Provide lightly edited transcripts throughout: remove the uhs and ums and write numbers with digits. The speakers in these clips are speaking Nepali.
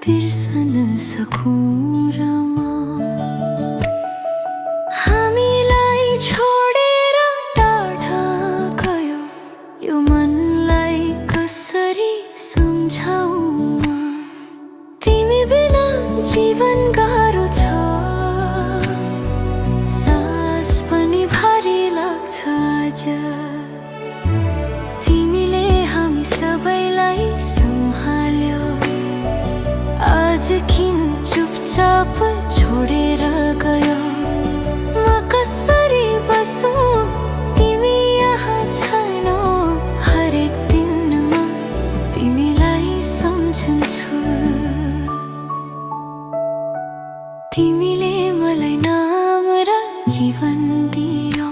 बिर्सन सकूं र म हामीलाई छोडेर टाढा गयो यो मनलाई कसरी सम्झाऊ म तिमी बिना जीवन गाह्रो छ सास पनि भारी लाग्छ आज तिमीले हामी सबैलाई सम्हाल्यो आज किन चुपचाप छोडेर गयो म कसरी बसौँ तिमी यहाँ छैनौ हरेक दिनमा तिमीलाई सम्झन्छु तिमीले मलाई नाम र जीवन दियो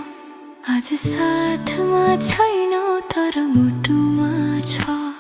आज साथमा छैनौ तर मुटुमा छ